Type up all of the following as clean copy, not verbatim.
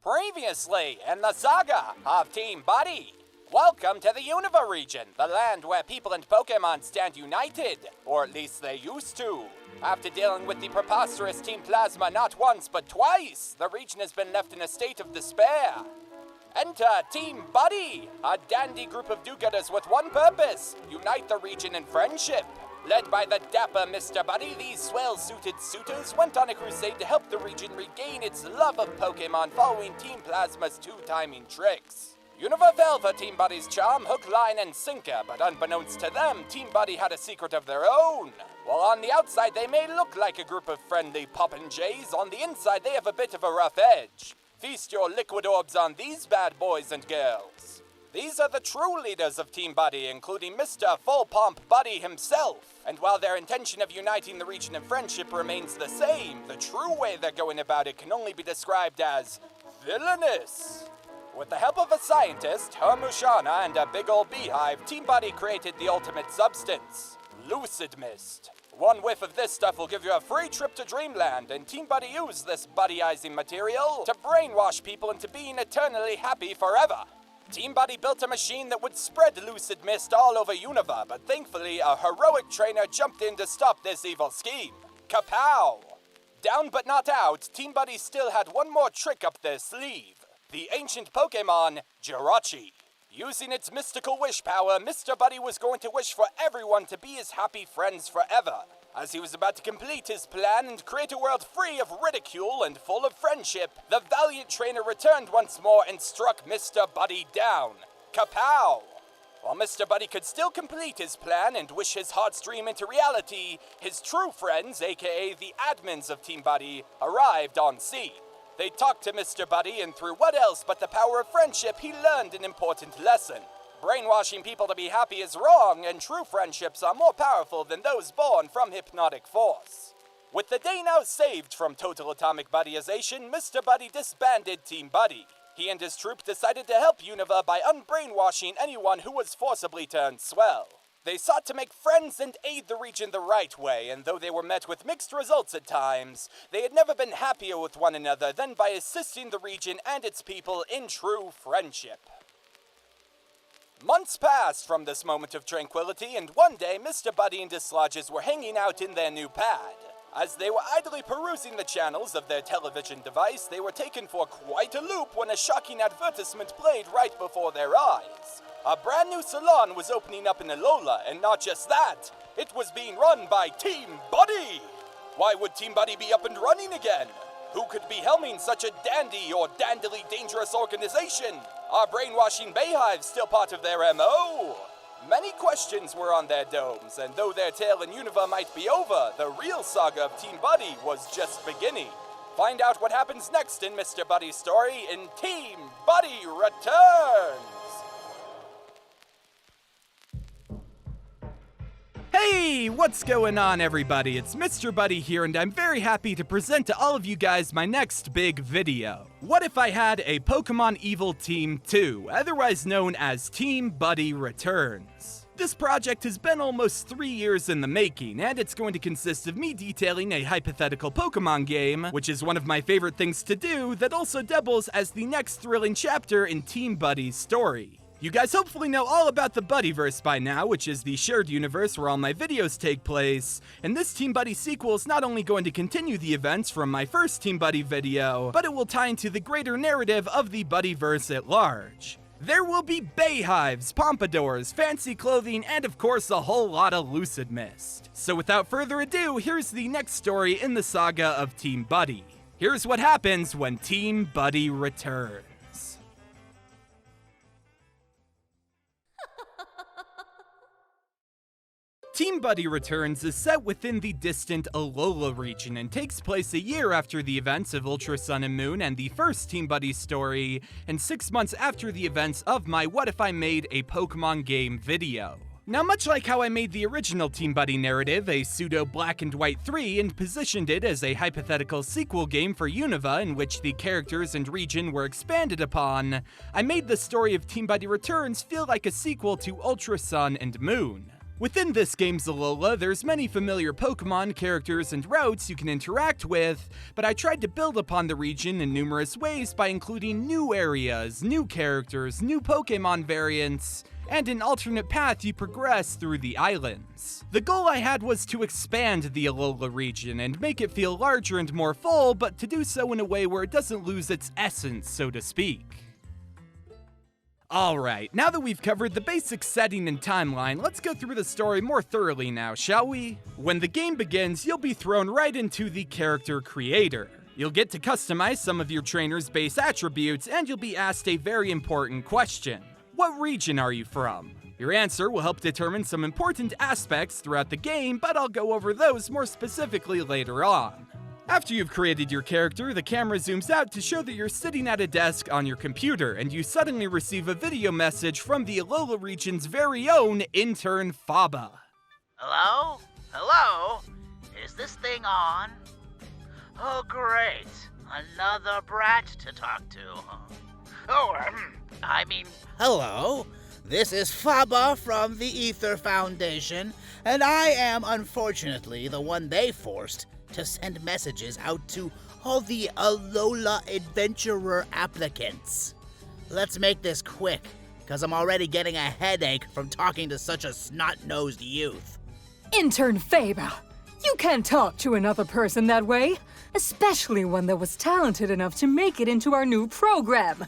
Previously in the saga of Team Buddy. Welcome to the Unova region, the land where people and Pokemon stand united, or at least they used to. After dealing with the preposterous Team Plasma not once but twice, the region has been left in a state of despair. Enter Team Buddy, a dandy group of do-gooders with one purpose: unite the region in friendship. Led by the dapper Mr. Buddy, these swell-suited suitors went on a crusade to help the region regain its love of Pokemon following Team Plasma's two timing tricks. Unova fell for Team Buddy's charm, hook, line, and sinker, but unbeknownst to them, Team Buddy had a secret of their own. While on the outside they may look like a group of friendly popinjays, on the inside they have a bit of a rough edge. Feast your liquid orbs on these bad boys and girls. These are the true leaders of Team Buddy, including Mr. Full Pomp Buddy himself. And while their intention of uniting the region in friendship remains the same, the true way they're going about it can only be described as villainous. With the help of a scientist, her Mushana, and a big old beehive, Team Buddy created the ultimate substance, Lucid Mist. One whiff of this stuff will give you a free trip to Dreamland, and Team Buddy used this buddyizing material to brainwash people into being eternally happy forever. Team Buddy built a machine that would spread Lucid Mist all over Unova, but thankfully a heroic trainer jumped in to stop this evil scheme. Kapow! Down but not out, Team Buddy still had one more trick up their sleeve. The ancient Pokemon, Jirachi. Using its mystical wish power, Mr. Buddy was going to wish for everyone to be his happy friends forever. As he was about to complete his plan and create a world free of ridicule and full of friendship, the valiant trainer returned once more and struck Mr. Buddy down. Kapow! While Mr. Buddy could still complete his plan and wish his heart's dream into reality, his true friends, aka the admins of Team Buddy, arrived on scene. They talked to Mr. Buddy, and through what else but the power of friendship, he learned an important lesson. Brainwashing people to be happy is wrong, and true friendships are more powerful than those born from hypnotic force. With the day now saved from total atomic buddyization, Mr. Buddy disbanded Team Buddy. He and his troop decided to help Unova by unbrainwashing anyone who was forcibly turned swell. They sought to make friends and aid the region the right way, and though they were met with mixed results at times, they had never been happier with one another than by assisting the region and its people in true friendship. Months passed from this moment of tranquility, and one day Mr. Buddy and his Slodges were hanging out in their new pad. As they were idly perusing the channels of their television device, they were taken for quite a loop when a shocking advertisement played right before their eyes. A brand new salon was opening up in Alola, and not just that, it was being run by Team Buddy! Why would Team Buddy be up and running again? Who could be helming such a dandy or dandily dangerous organization? Are brainwashing bayhives still part of their MO? Many questions were on their domes, and though their tale in Unova might be over, the real saga of Team Buddy was just beginning. Find out what happens next in Mr. Buddy's story in Team Buddy Returns! Hey, what's going on everybody? It's Mr. Buddy here, and I'm very happy to present to all of you guys my next big video. What if I had a Pokemon Evil Team 2, otherwise known as Team Buddy Returns? This project has been almost 3 years in the making, and it's going to consist of me detailing a hypothetical Pokemon game, which is one of my favorite things to do, that also doubles as the next thrilling chapter in Team Buddy's story. You guys hopefully know all about the Buddyverse by now, which is the shared universe where all my videos take place, and this Team Buddy sequel is not only going to continue the events from my first Team Buddy video, but it will tie into the greater narrative of the Buddyverse at large. There will be bayhives, pompadours, fancy clothing, and of course a whole lot of Lucid Mist. So without further ado, here's the next story in the saga of Team Buddy. Here's what happens when Team Buddy returns. Team Buddy Returns is set within the distant Alola region and takes place a year after the events of Ultra Sun and Moon and the first Team Buddy story, and 6 months after the events of my What If I Made a Pokemon Game video. Now, much like how I made the original Team Buddy narrative a pseudo Black and White 3 and positioned it as a hypothetical sequel game for Unova in which the characters and region were expanded upon, I made the story of Team Buddy Returns feel like a sequel to Ultra Sun and Moon. Within this game's Alola, there's many familiar Pokemon, characters, and routes you can interact with, but I tried to build upon the region in numerous ways by including new areas, new characters, new Pokemon variants, and an alternate path you progress through the islands. The goal I had was to expand the Alola region and make it feel larger and more full, but to do so in a way where it doesn't lose its essence, so to speak. Alright, now that we've covered the basic setting and timeline, let's go through the story more thoroughly now, shall we? When the game begins, you'll be thrown right into the character creator. You'll get to customize some of your trainer's base attributes, and you'll be asked a very important question. What region are you from? Your answer will help determine some important aspects throughout the game, but I'll go over those more specifically later on. After you've created your character, the camera zooms out to show that you're sitting at a desk on your computer, and you suddenly receive a video message from the Alola region's very own intern Faba. Hello? Hello? Is this thing on? Oh, great. Another brat to talk to. Hello, this is Faba from the Aether Foundation, and I am unfortunately the one they forced to send messages out to all the Alola adventurer applicants. Let's make this quick, because I'm already getting a headache from talking to such a snot-nosed youth. Intern Faba, you can't talk to another person that way, especially one that was talented enough to make it into our new program.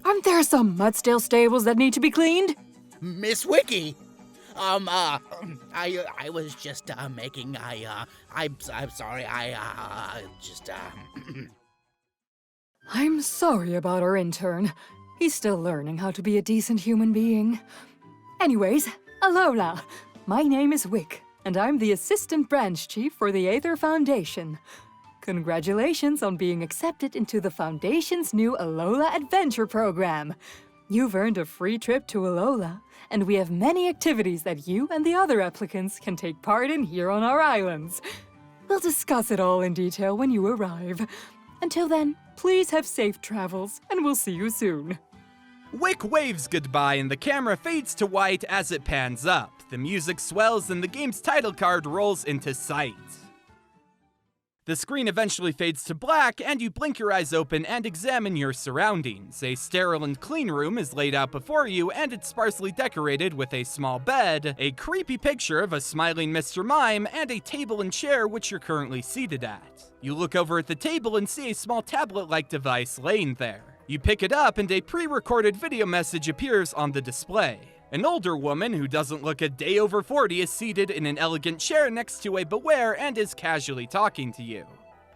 Aren't there some Mudsdale stables that need to be cleaned? Miss Wiki, I was just making, I'm sorry, I'm sorry about our intern. He's still learning how to be a decent human being. Anyways, Alola, my name is Wick, and I'm the Assistant Branch Chief for the Aether Foundation. Congratulations on being accepted into the Foundation's new Alola Adventure Program. You've earned a free trip to Alola, and we have many activities that you and the other applicants can take part in here on our islands. We'll discuss it all in detail when you arrive. Until then, please have safe travels, and we'll see you soon. Wick waves goodbye and the camera fades to white as it pans up. The music swells and the game's title card rolls into sight. The screen eventually fades to black, and you blink your eyes open and examine your surroundings. A sterile and clean room is laid out before you, and it's sparsely decorated with a small bed, a creepy picture of a smiling Mr. Mime, and a table and chair which you're currently seated at. You look over at the table and see a small tablet-like device laying there. You pick it up, and a pre-recorded video message appears on the display. An older woman who doesn't look a day over 40 is seated in an elegant chair next to a Beware and is casually talking to you.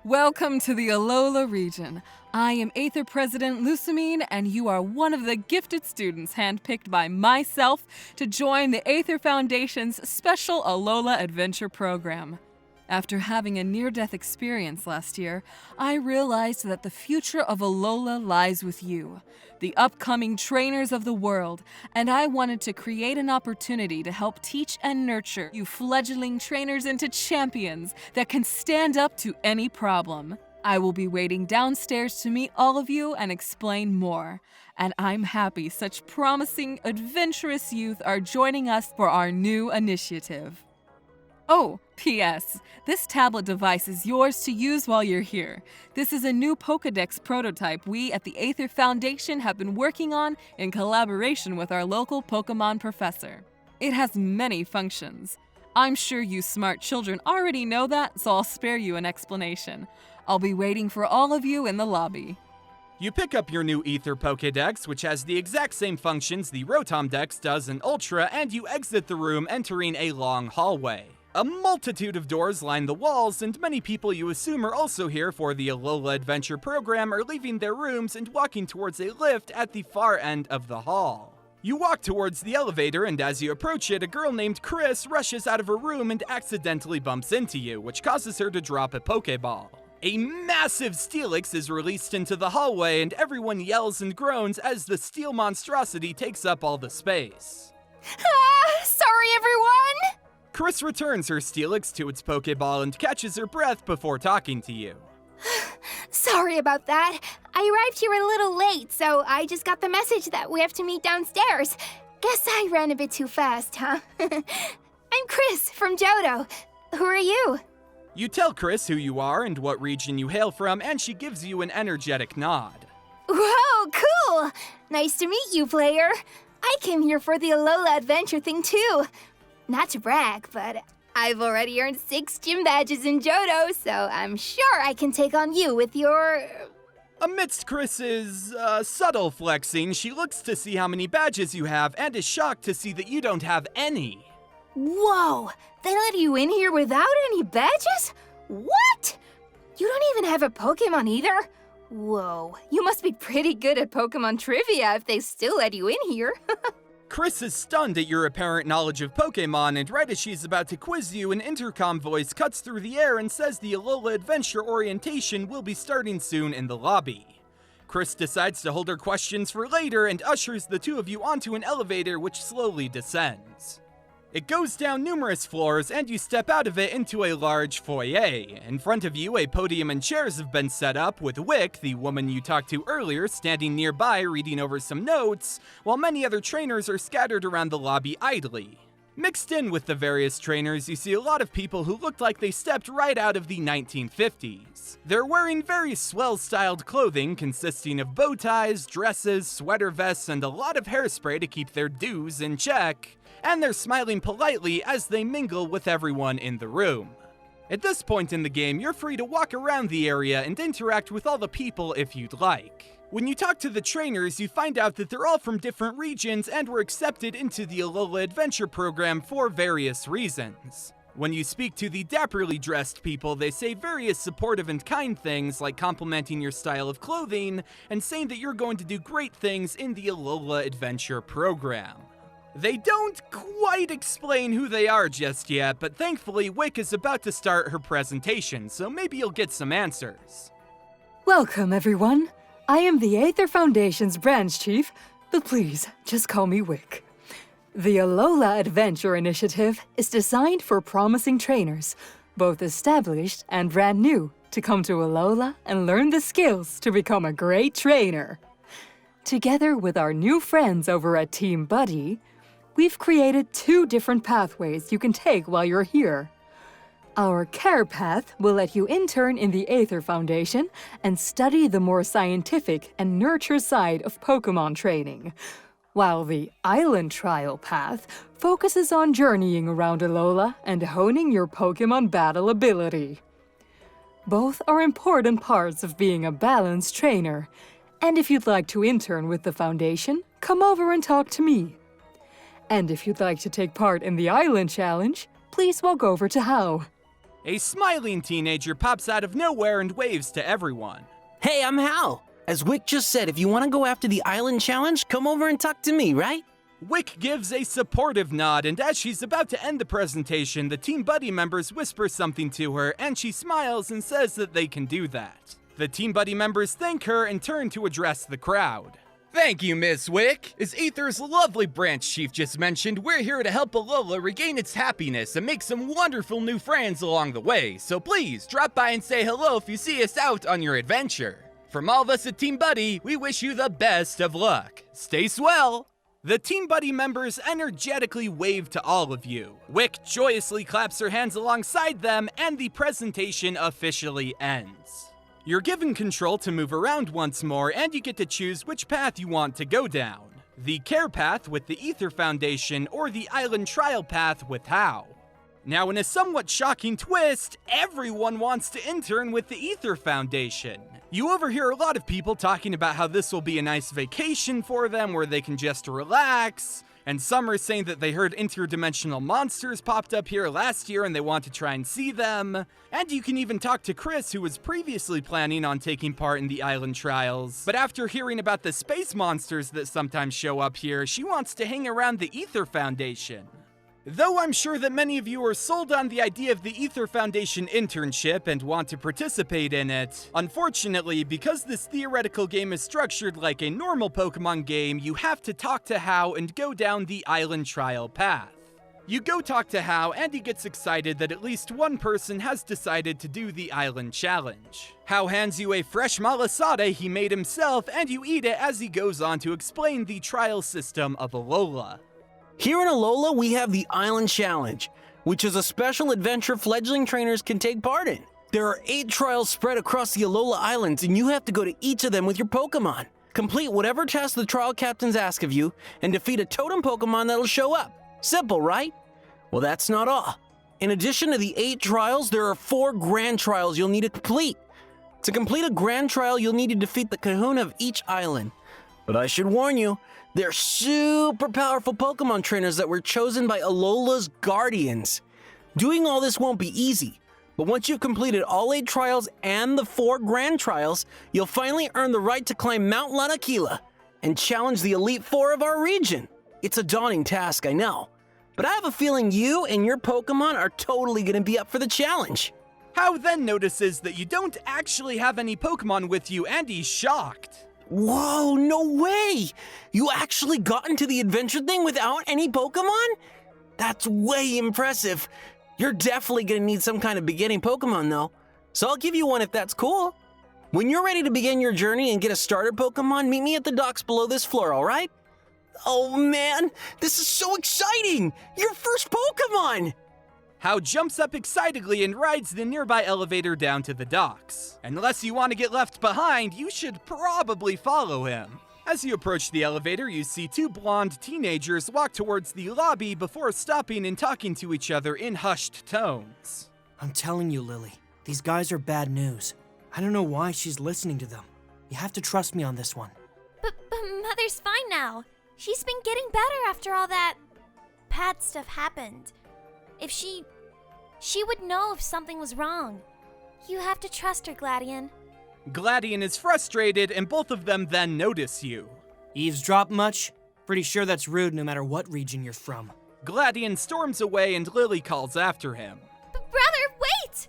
Welcome to the Alola region. I am Aether President Lucamine, and you are one of the gifted students handpicked by myself to join the Aether Foundation's special Alola Adventure Program. After having a near-death experience last year, I realized that the future of Alola lies with you, the upcoming trainers of the world, and I wanted to create an opportunity to help teach and nurture you fledgling trainers into champions that can stand up to any problem. I will be waiting downstairs to meet all of you and explain more, and I'm happy such promising, adventurous youth are joining us for our new initiative. Oh, P.S. This tablet device is yours to use while you're here. This is a new Pokédex prototype we at the Aether Foundation have been working on in collaboration with our local Pokémon professor. It has many functions. I'm sure you smart children already know that, so I'll spare you an explanation. I'll be waiting for all of you in the lobby. You pick up your new Aether Pokédex, which has the exact same functions the Rotom Dex does in Ultra, and you exit the room, entering a long hallway. A multitude of doors line the walls, and many people you assume are also here for the Alola Adventure Program are leaving their rooms and walking towards a lift at the far end of the hall. You walk towards the elevator, and as you approach it, a girl named Chris rushes out of her room and accidentally bumps into you, which causes her to drop a Pokeball. A massive Steelix is released into the hallway, and everyone yells and groans as the steel monstrosity takes up all the space. Sorry, everyone! Chris returns her Steelix to its Pokeball and catches her breath before talking to you. Sorry about that. I arrived here a little late, so I just got the message that we have to meet downstairs. Guess I ran a bit too fast, huh? I'm Chris from Johto. Who are you? You tell Chris who you are and what region you hail from, and she gives you an energetic nod. Whoa, cool! Nice to meet you, player. I came here for the Alola adventure thing too. Not to brag, but I've already earned 6 gym badges in Johto, so I'm sure I can take on you with your... Amidst Chris's subtle flexing, she looks to see how many badges you have and is shocked to see that you don't have any. Whoa! They let you in here without any badges? What? You don't even have a Pokemon either? Whoa, you must be pretty good at Pokemon trivia if they still let you in here. Chris is stunned at your apparent knowledge of Pokemon, and right as she's about to quiz you, an intercom voice cuts through the air and says the Alola Adventure orientation will be starting soon in the lobby. Chris decides to hold her questions for later and ushers the two of you onto an elevator which slowly descends. It goes down numerous floors, and you step out of it into a large foyer. In front of you, a podium and chairs have been set up, with Wick, the woman you talked to earlier, standing nearby reading over some notes, while many other trainers are scattered around the lobby idly. Mixed in with the various trainers, you see a lot of people who looked like they stepped right out of the 1950s. They're wearing very swell-styled clothing consisting of bow ties, dresses, sweater vests, and a lot of hairspray to keep their dues in check. And they're smiling politely as they mingle with everyone in the room. At this point in the game, you're free to walk around the area and interact with all the people if you'd like. When you talk to the trainers, you find out that they're all from different regions and were accepted into the Alola Adventure program for various reasons. When you speak to the dapperly dressed people, they say various supportive and kind things like complimenting your style of clothing and saying that you're going to do great things in the Alola Adventure program. They don't quite explain who they are just yet, but thankfully Wick is about to start her presentation, so maybe you'll get some answers. Welcome, everyone. I am the Aether Foundation's branch chief, but please, just call me Wick. The Alola Adventure Initiative is designed for promising trainers, both established and brand new, to come to Alola and learn the skills to become a great trainer. Together with our new friends over at Team Buddy, we've created 2 different pathways you can take while you're here. Our Care Path will let you intern in the Aether Foundation and study the more scientific and nurture side of Pokemon training, while the Island Trial Path focuses on journeying around Alola and honing your Pokemon battle ability. Both are important parts of being a balanced trainer, and if you'd like to intern with the Foundation, come over and talk to me. And if you'd like to take part in the Island Challenge, please walk over to Hau. A smiling teenager pops out of nowhere and waves to everyone. Hey, I'm Hal. As Wick just said, if you want to go after the Island Challenge, come over and talk to me, right? Wick gives a supportive nod, and as she's about to end the presentation, the Team Buddy members whisper something to her, and she smiles and says that they can do that. The Team Buddy members thank her and turn to address the crowd. Thank you, Miss Wick. As Aether's lovely branch chief just mentioned, we're here to help Alola regain its happiness and make some wonderful new friends along the way, so please drop by and say hello if you see us out on your adventure. From all of us at Team Buddy, we wish you the best of luck. Stay swell! The Team Buddy members energetically wave to all of you. Wick joyously claps her hands alongside them, and the presentation officially ends. You're given control to move around once more, and you get to choose which path you want to go down. The Care Path with the Aether Foundation, or the Island Trial Path with Hau. Now, in a somewhat shocking twist, everyone wants to intern with the Aether Foundation. You overhear a lot of people talking about how this will be a nice vacation for them where they can just relax. And some are saying that they heard interdimensional monsters popped up here last year and they want to try and see them. And you can even talk to Chris, who was previously planning on taking part in the island trials. But after hearing about the space monsters that sometimes show up here, she wants to hang around the Aether Foundation. Though I'm sure that many of you are sold on the idea of the Aether Foundation internship and want to participate in it, unfortunately, because this theoretical game is structured like a normal Pokemon game, you have to talk to Hau and go down the Island Trial Path. You go talk to Hau, and he gets excited that at least one person has decided to do the Island Challenge. Hau hands you a fresh malasada he made himself, and you eat it as he goes on to explain the trial system of Alola. Here in Alola, we have the Island Challenge. which is a special adventure fledgling trainers can take part in. There are 8 trials spread across the Alola Islands, and you have to go to each of them with your Pokemon. Complete whatever task the trial captains ask of you, and defeat a totem Pokemon that'll show up. Simple, right? Well, that's not all. In addition to the 8 trials, there are 4 grand trials you'll need to complete. To complete a grand trial, you'll need to defeat the kahuna of each island. But I should warn you, they're super powerful Pokemon trainers that were chosen by Alola's guardians. Doing all this won't be easy, but once you've completed all 8 trials and the 4 grand trials, you'll finally earn the right to climb Mount Lanakila and challenge the Elite Four of our region. It's a daunting task, I know, but I have a feeling you and your Pokemon are totally going to be up for the challenge. Hau then notices that you don't actually have any Pokemon with you, and he's shocked. Whoa, no way! You actually got into the adventure thing without any Pokemon? That's way impressive. You're definitely gonna need some kind of beginning Pokemon though, so I'll give you one if that's cool. When you're ready to begin your journey and get a starter Pokemon, meet me at the docks below this floor, alright? Oh man, this is so exciting! Your first Pokemon! Hau jumps up excitedly and rides the nearby elevator down to the docks. Unless you want to get left behind, you should probably follow him. As you approach the elevator, you see 2 blonde teenagers walk towards the lobby before stopping and talking to each other in hushed tones. I'm telling you, Lily, these guys are bad news. I don't know why she's listening to them. You have to trust me on this one. But Mother's fine now. She's been getting better after all that bad stuff happened. If she would know if something was wrong. You have to trust her, Gladion. Gladion is frustrated, and both of them then notice you. Eavesdrop much? Pretty sure that's rude no matter what region you're from. Gladion storms away and Lily calls after him. Brother, wait!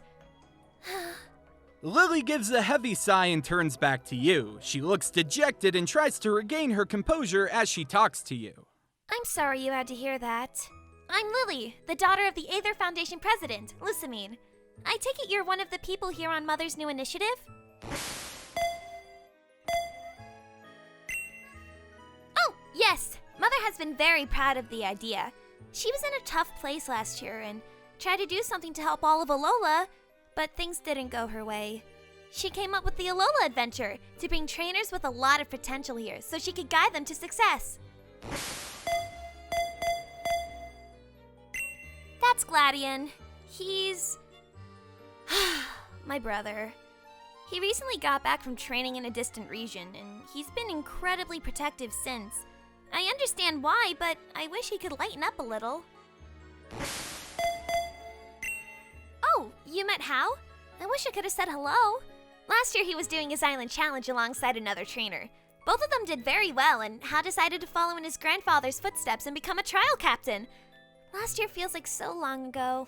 Lily gives a heavy sigh and turns back to you. She looks dejected and tries to regain her composure as she talks to you. I'm sorry you had to hear that. I'm Lily, the daughter of the Aether Foundation president, Lusamine. I take it you're one of the people here on Mother's new initiative? Oh, yes! Mother has been very proud of the idea. She was in a tough place last year and tried to do something to help all of Alola, but things didn't go her way. She came up with the Alola adventure to bring trainers with a lot of potential here so she could guide them to success. That's Gladion. He's my brother. He recently got back from training in a distant region, and he's been incredibly protective since. I understand why, but I wish he could lighten up a little. Oh, you met Hau? I wish I could have said hello. Last year he was doing his island challenge alongside another trainer. Both of them did very well, and Hau decided to follow in his grandfather's footsteps and become a trial captain. Last year feels like so long ago.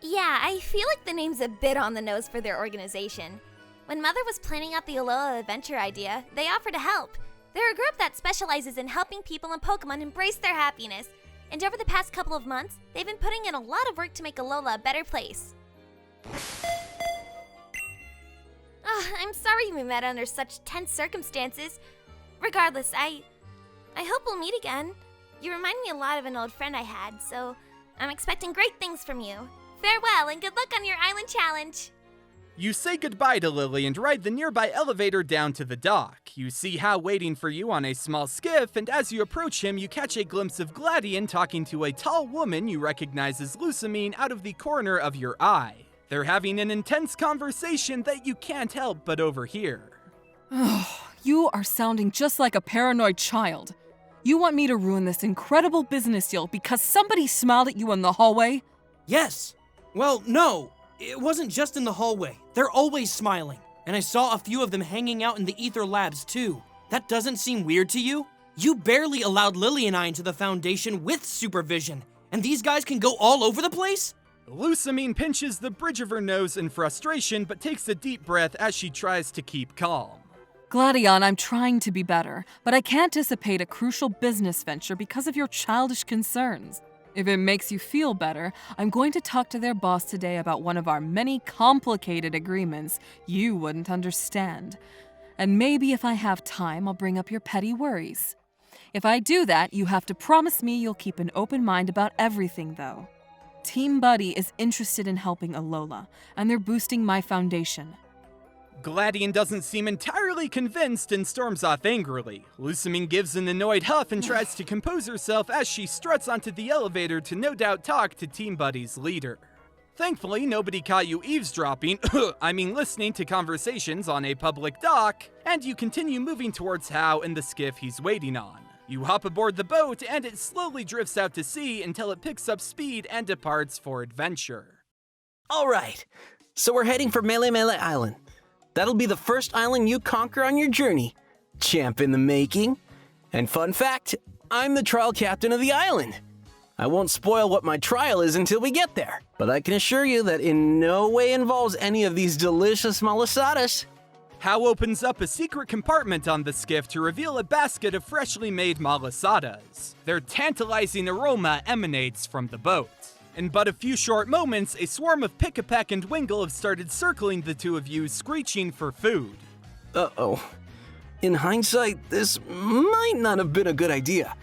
Yeah, I feel like the name's a bit on the nose for their organization. When Mother was planning out the Alola adventure idea, they offered to help. They're a group that specializes in helping people and Pokemon embrace their happiness. And over the past couple of months, they've been putting in a lot of work to make Alola a better place. I'm sorry we met under such tense circumstances. Regardless, I hope we'll meet again. You remind me a lot of an old friend I had, so I'm expecting great things from you. Farewell and good luck on your island challenge. You say goodbye to Lily and ride the nearby elevator down to the dock. You see Hau waiting for you on a small skiff, and as you approach him, you catch a glimpse of Gladion talking to a tall woman you recognize as Lusamine out of the corner of your eye. They're having an intense conversation that you can't help but overhear. You are sounding just like a paranoid child. You want me to ruin this incredible business deal because somebody smiled at you in the hallway? Yes. Well, no. It wasn't just in the hallway. They're always smiling. And I saw a few of them hanging out in the Aether labs too. That doesn't seem weird to you? You barely allowed Lily and I into the Foundation with supervision. And these guys can go all over the place? Lusamine pinches the bridge of her nose in frustration, but takes a deep breath as she tries to keep calm. Gladion, I'm trying to be better, but I can't dissipate a crucial business venture because of your childish concerns. If it makes you feel better, I'm going to talk to their boss today about one of our many complicated agreements you wouldn't understand. And maybe if I have time, I'll bring up your petty worries. If I do that, you have to promise me you'll keep an open mind about everything, though. Team Buddy is interested in helping Alola, and they're boosting my foundation. Gladian doesn't seem entirely convinced and storms off angrily. Lusamine gives an annoyed huff and tries to compose herself as she struts onto the elevator to no doubt talk to Team Buddy's leader. Thankfully, nobody caught you eavesdropping, listening to conversations on a public dock, and you continue moving towards Hau and the skiff he's waiting on. You hop aboard the boat, and it slowly drifts out to sea until it picks up speed and departs for adventure. Alright, so we're heading for Melemele Island. That'll be the first island you conquer on your journey. Champ in the making. And fun fact, I'm the trial captain of the island. I won't spoil what my trial is until we get there, but I can assure you that in no way involves any of these delicious malasadas. Hau opens up a secret compartment on the skiff to reveal a basket of freshly made malasadas. Their tantalizing aroma emanates from the boat. In but a few short moments, a swarm of Pick-a-Peck and Wingle have started circling the two of you, screeching for food. Uh-oh. In hindsight, this might not have been a good idea.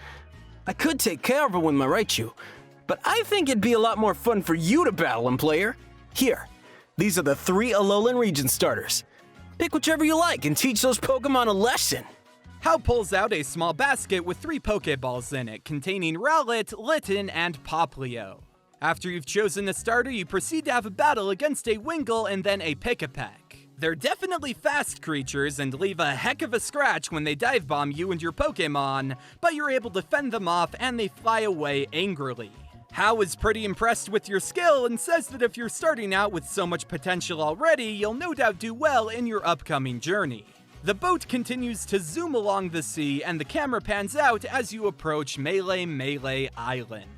I could take care of her with my Raichu, but I think it'd be a lot more fun for you to battle him, player. Here, these are the 3 Alolan region starters. Pick whichever you like and teach those Pokemon a lesson. Hau pulls out a small basket with 3 Pokeballs in it, containing Rowlet, Litten, and Poplio. After you've chosen a starter, you proceed to have a battle against a Wingle and then a Pick-a-Peck. They're definitely fast creatures and leave a heck of a scratch when they dive bomb you and your Pokemon, but you're able to fend them off and they fly away angrily. Hau is pretty impressed with your skill and says that if you're starting out with so much potential already, you'll no doubt do well in your upcoming journey. The boat continues to zoom along the sea and the camera pans out as you approach Melemele Island.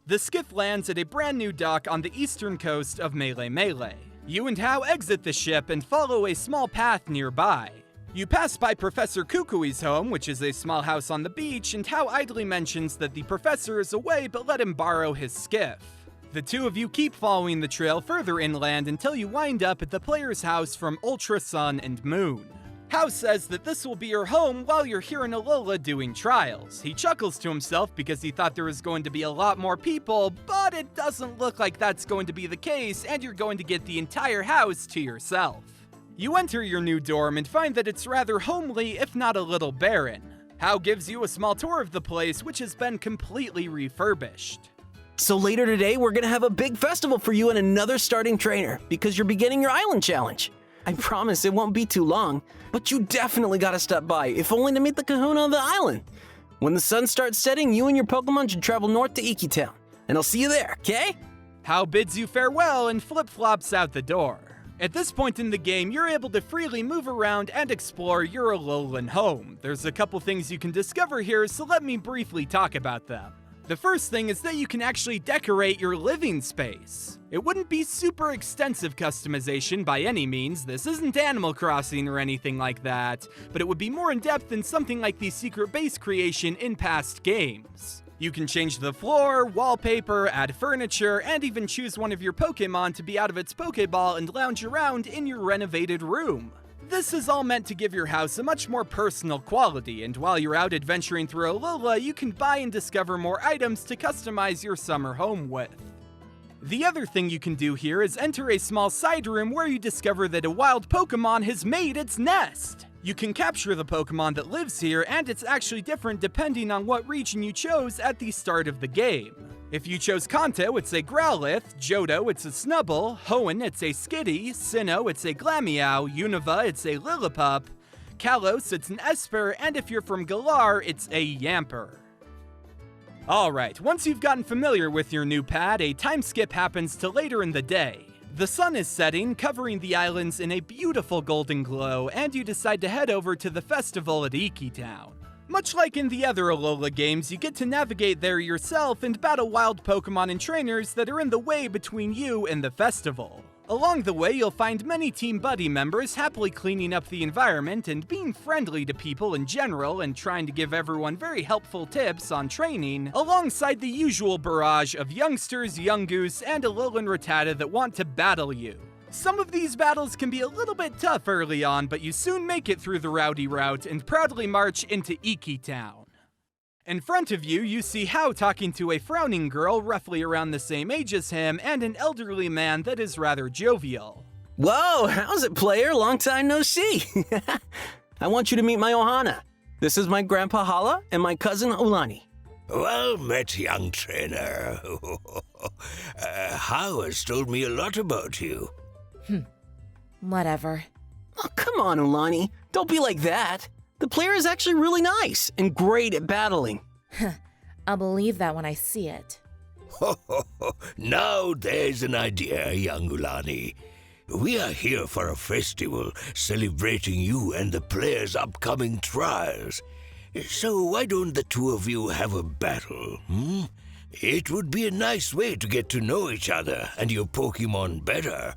The skiff lands at a brand new dock on the eastern coast of Melemele. You and Hau exit the ship and follow a small path nearby. You pass by Professor Kukui's home, which is a small house on the beach, and Hau idly mentions that the professor is away but let him borrow his skiff. The two of you keep following the trail further inland until you wind up at the player's house from Ultra Sun and Moon. Hau says that this will be your home while you're here in Alola doing trials. He chuckles to himself because he thought there was going to be a lot more people, but it doesn't look like that's going to be the case, and you're going to get the entire house to yourself. You enter your new dorm and find that it's rather homely, if not a little barren. Hau gives you a small tour of the place, which has been completely refurbished. So later today, we're gonna have a big festival for you and another starting trainer, because you're beginning your island challenge. I promise it won't be too long, but you definitely gotta stop by, if only to meet the kahuna of the island. When the sun starts setting, you and your Pokemon should travel north to Iki Town, and I'll see you there, okay? Hau bids you farewell and flip-flops out the door. At this point in the game, you're able to freely move around and explore your Alolan home. There's a couple things you can discover here, so let me briefly talk about them. The first thing is that you can actually decorate your living space. It wouldn't be super extensive customization by any means, this isn't Animal Crossing or anything like that, but it would be more in-depth than something like the secret base creation in past games. You can change the floor, wallpaper, add furniture, and even choose one of your Pokemon to be out of its Pokeball and lounge around in your renovated room. This is all meant to give your house a much more personal quality, and while you're out adventuring through Alola, you can buy and discover more items to customize your summer home with. The other thing you can do here is enter a small side room where you discover that a wild Pokemon has made its nest. You can capture the Pokemon that lives here, and it's actually different depending on what region you chose at the start of the game. If you chose Kanto, it's a Growlithe, Johto, it's a Snubbull, Hoenn, it's a Skitty, Sinnoh, it's a Glameow, Unova, it's a Lillipup, Kalos, it's an Esper, and if you're from Galar, it's a Yamper. Alright, once you've gotten familiar with your new pad, a time skip happens to later in the day. The sun is setting, covering the islands in a beautiful golden glow, and you decide to head over to the festival at Iki Town. Much like in the other Alola games, you get to navigate there yourself and battle wild Pokemon and trainers that are in the way between you and the festival. Along the way, you'll find many Team Buddy members happily cleaning up the environment and being friendly to people in general and trying to give everyone very helpful tips on training, alongside the usual barrage of youngsters, Yungoos, and Alolan Rattata that want to battle you. Some of these battles can be a little bit tough early on, but you soon make it through the rowdy route and proudly march into Iki Town. In front of you, you see Hau talking to a frowning girl roughly around the same age as him and an elderly man that is rather jovial. Whoa, how's it, player? Long time no see. I want you to meet my Ohana. This is my grandpa Hala and my cousin Ulani. Well met, young trainer. Hau has told me a lot about you. Whatever. Oh, come on, Ulani. Don't be like that. The player is actually really nice and great at battling. I'll believe that when I see it. Now there's an idea, young Ulani. We are here for a festival celebrating you and the player's upcoming trials. So why don't the two of you have a battle, It would be a nice way to get to know each other and your Pokemon better.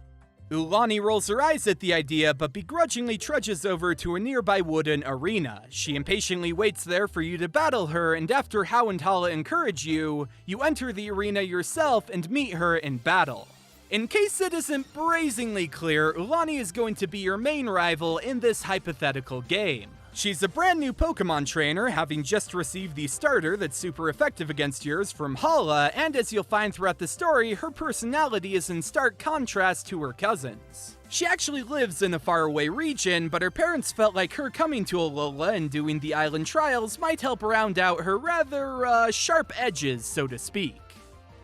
Ulani rolls her eyes at the idea, but begrudgingly trudges over to a nearby wooden arena. She impatiently waits there for you to battle her, and after Hau and Hala encourage you, you enter the arena yourself and meet her in battle. In case it isn't brazenly clear, Ulani is going to be your main rival in this hypothetical game. She's a brand new Pokemon trainer, having just received the starter that's super effective against yours from Hala, and as you'll find throughout the story, her personality is in stark contrast to her cousins. She actually lives in a faraway region, but her parents felt like her coming to Alola and doing the island trials might help round out her rather, sharp edges, so to speak.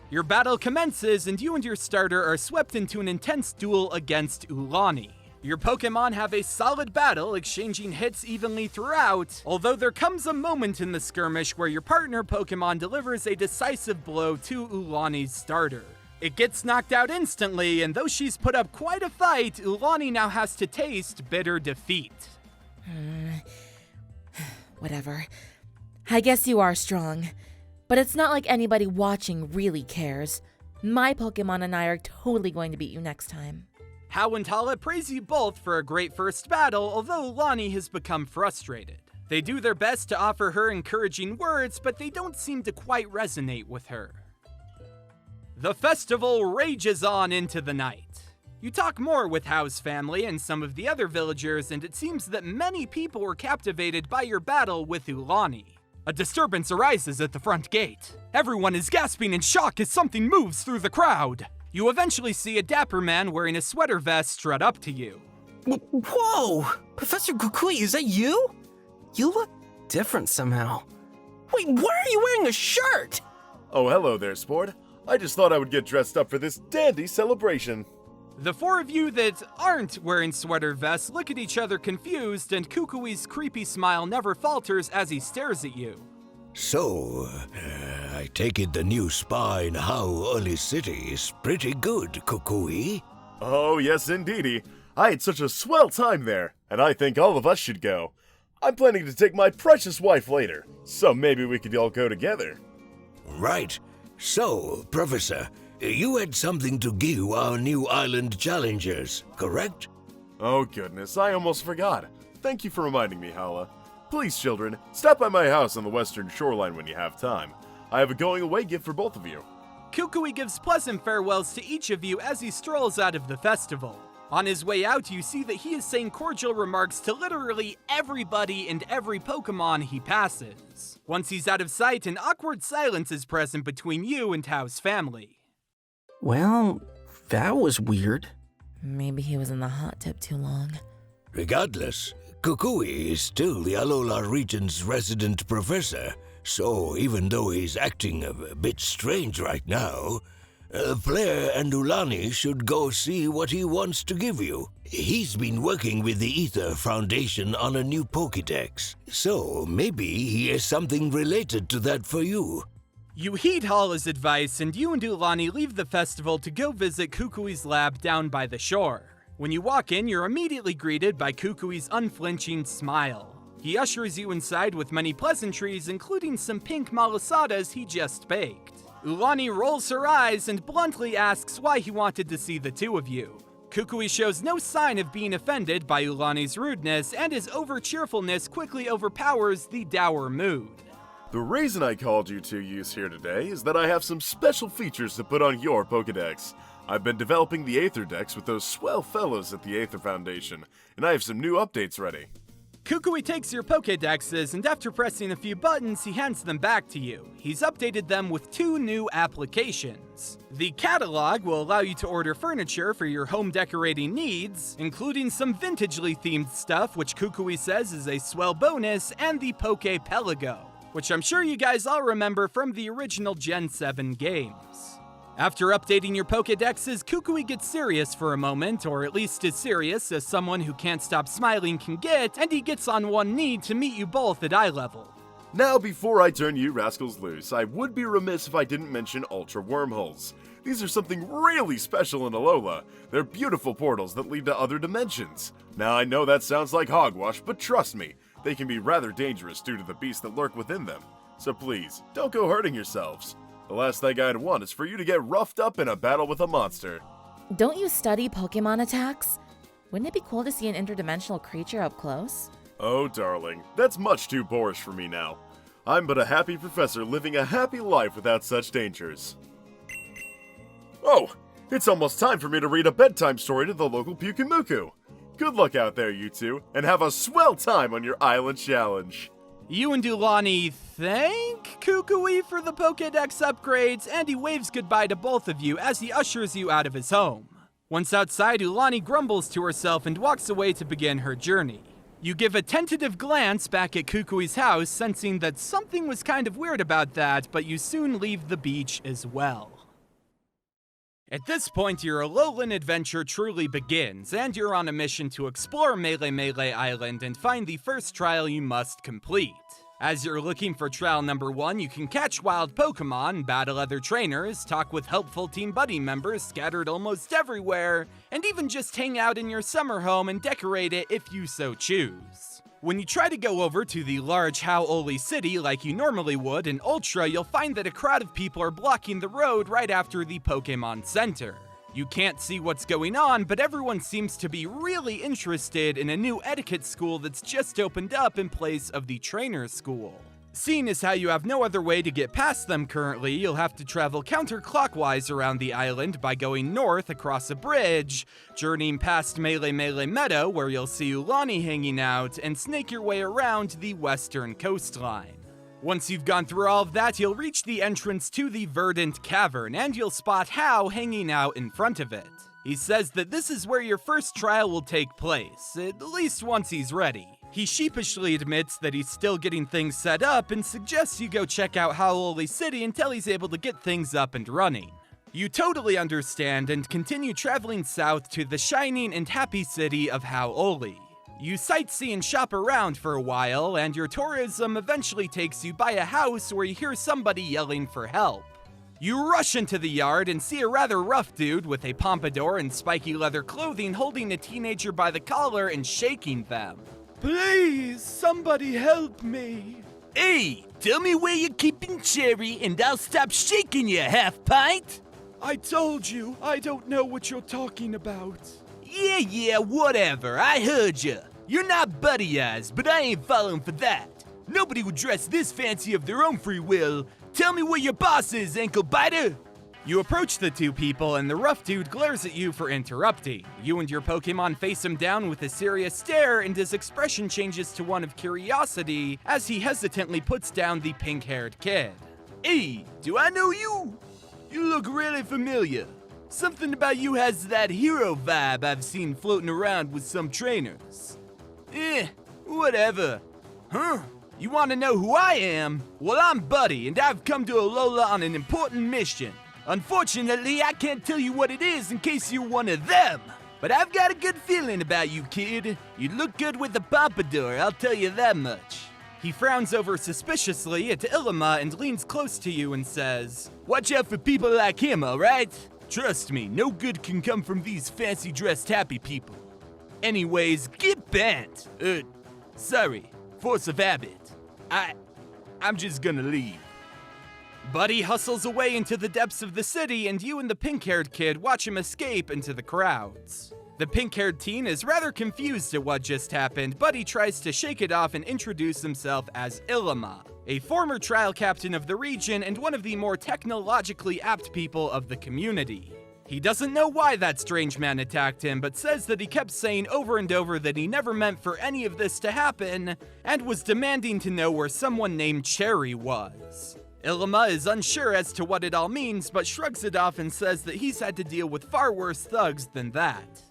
Your battle commences, and you and your starter are swept into an intense duel against Ulani. Your Pokemon have a solid battle, exchanging hits evenly throughout, although there comes a moment in the skirmish where your partner Pokemon delivers a decisive blow to Ulani's starter. It gets knocked out instantly, and though she's put up quite a fight, Ulani now has to taste bitter defeat. Whatever. I guess you are strong. But it's not like anybody watching really cares. My Pokemon and I are totally going to beat you next time. Hau and Hala praise you both for a great first battle, although Ulani has become frustrated. They do their best to offer her encouraging words, but they don't seem to quite resonate with her. The festival rages on into the night. You talk more with Hau's family and some of the other villagers, and it seems that many people were captivated by your battle with Ulani. A disturbance arises at the front gate. Everyone is gasping in shock as something moves through the crowd. You eventually see a dapper man wearing a sweater vest strut up to you. Whoa! Professor Kukui, is that you? You look different somehow. Wait, why are you wearing a shirt? Oh, hello there, sport. I just thought I would get dressed up for this dandy celebration. The four of you that aren't wearing sweater vests look at each other confused, and Kukui's creepy smile never falters as he stares at you. So, I take it the new spa in Hau'oli City is pretty good, Kukui? Oh, yes indeedy. I had such a swell time there, and I think all of us should go. I'm planning to take my precious wife later, so maybe we could all go together. Right. So, Professor, you had something to give our new island challengers, correct? Oh goodness, I almost forgot. Thank you for reminding me, Hala. Please, children, stop by my house on the western shoreline when you have time. I have a going-away gift for both of you. Kukui gives pleasant farewells to each of you as he strolls out of the festival. On his way out, you see that he is saying cordial remarks to literally everybody and every Pokemon he passes. Once he's out of sight, an awkward silence is present between you and Hau's family. Well, that was weird. Maybe he was in the hot tub too long. Regardless, Kukui is still the Alola region's resident professor, so even though he's acting a bit strange right now, Player and Ulani should go see what he wants to give you. He's been working with the Aether Foundation on a new Pokédex, so maybe he has something related to that for you. You heed Hala's advice, and you and Ulani leave the festival to go visit Kukui's lab down by the shore. When you walk in, you're immediately greeted by Kukui's unflinching smile. He ushers you inside with many pleasantries, including some pink malasadas he just baked. Ulani rolls her eyes and bluntly asks why he wanted to see the two of you. Kukui shows no sign of being offended by Ulani's rudeness, and his over-cheerfulness quickly overpowers the dour mood. The reason I called you two youths here today is that I have some special features to put on your Pokédex. I've been developing the Aether decks with those swell fellows at the Aether Foundation, and I have some new updates ready. Kukui takes your Pokédexes, and after pressing a few buttons, he hands them back to you. He's updated them with 2 new applications. The catalog will allow you to order furniture for your home decorating needs, including some vintagely themed stuff, which Kukui says is a swell bonus, and the Poké Pelago, which I'm sure you guys all remember from the original Gen 7 games. After updating your Pokédexes, Kukui gets serious for a moment, or at least as serious as someone who can't stop smiling can get, and he gets on one knee to meet you both at eye level. Now, before I turn you rascals loose, I would be remiss if I didn't mention Ultra Wormholes. These are something really special in Alola. They're beautiful portals that lead to other dimensions. Now, I know that sounds like hogwash, but trust me, they can be rather dangerous due to the beasts that lurk within them. So please, don't go hurting yourselves. The last thing I'd want is for you to get roughed up in a battle with a monster. Don't you study Pokemon attacks? Wouldn't it be cool to see an interdimensional creature up close? Oh, darling, that's much too boorish for me now. I'm but a happy professor living a happy life without such dangers. Oh, it's almost time for me to read a bedtime story to the local Pukumuku. Good luck out there, you two, and have a swell time on your island challenge. You and Ulani thank Kukui for the Pokédex upgrades, and he waves goodbye to both of you as he ushers you out of his home. Once outside, Ulani grumbles to herself and walks away to begin her journey. You give a tentative glance back at Kukui's house, sensing that something was kind of weird about that, but you soon leave the beach as well. At this point, your Alolan adventure truly begins, and you're on a mission to explore Melemele Island and find the first trial you must complete. As you're looking for trial number 1, you can catch wild Pokemon, battle other trainers, talk with helpful Team Buddy members scattered almost everywhere, and even just hang out in your summer home and decorate it if you so choose. When you try to go over to the large Hau'oli city like you normally would in Ultra, you'll find that a crowd of people are blocking the road right after the Pokemon Center. You can't see what's going on, but everyone seems to be really interested in a new etiquette school that's just opened up in place of the trainer school. Seeing as how you have no other way to get past them currently, you'll have to travel counterclockwise around the island by going north across a bridge, journeying past Melemele Meadow where you'll see Ulani hanging out, and snake your way around the western coastline. Once you've gone through all of that, you'll reach the entrance to the Verdant cavern, and you'll spot Hau hanging out in front of it. He says that this is where your first trial will take place, at least once he's ready. He sheepishly admits that he's still getting things set up and suggests you go check out Hau'oli City until he's able to get things up and running. You totally understand and continue traveling south to the shining and happy city of Hau'oli. You sightsee and shop around for a while, and your tourism eventually takes you by a house where you hear somebody yelling for help. You rush into the yard and see a rather rough dude with a pompadour and spiky leather clothing holding a teenager by the collar and shaking them. Please, somebody help me. Hey, tell me where you're keeping Cherry and I'll stop shaking you, half-pint. I told you, I don't know what you're talking about. Yeah, whatever, I heard ya. You're not buddy eyes, but I ain't falling for that. Nobody would dress this fancy of their own free will. Tell me where your boss is, ankle biter. You approach the two people, and the rough dude glares at you for interrupting. You and your Pokemon face him down with a serious stare, and his expression changes to one of curiosity as he hesitantly puts down the pink-haired kid. Hey, do I know you? You look really familiar. Something about you has that hero vibe I've seen floating around with some trainers. Whatever. Huh? You want to know who I am? Well, I'm Buddy, and I've come to Alola on an important mission. Unfortunately, I can't tell you what it is in case you're one of them. But I've got a good feeling about you, kid. You look good with the pompadour, I'll tell you that much. He frowns over suspiciously at Ilima and leans close to you and says, Watch out for people like him, alright? Trust me, no good can come from these fancy-dressed happy people. Anyways, get bent. Sorry, force of habit. I'm just gonna leave. Buddy hustles away into the depths of the city, and you and the pink-haired kid watch him escape into the crowds. The pink-haired teen is rather confused at what just happened, but he tries to shake it off and introduce himself as Ilima, a former trial captain of the region and one of the more technologically apt people of the community. He doesn't know why that strange man attacked him, but says that he kept saying over and over that he never meant for any of this to happen, and was demanding to know where someone named Cherry was. Ilima is unsure as to what it all means, but shrugs it off and says that he's had to deal with far worse thugs than that.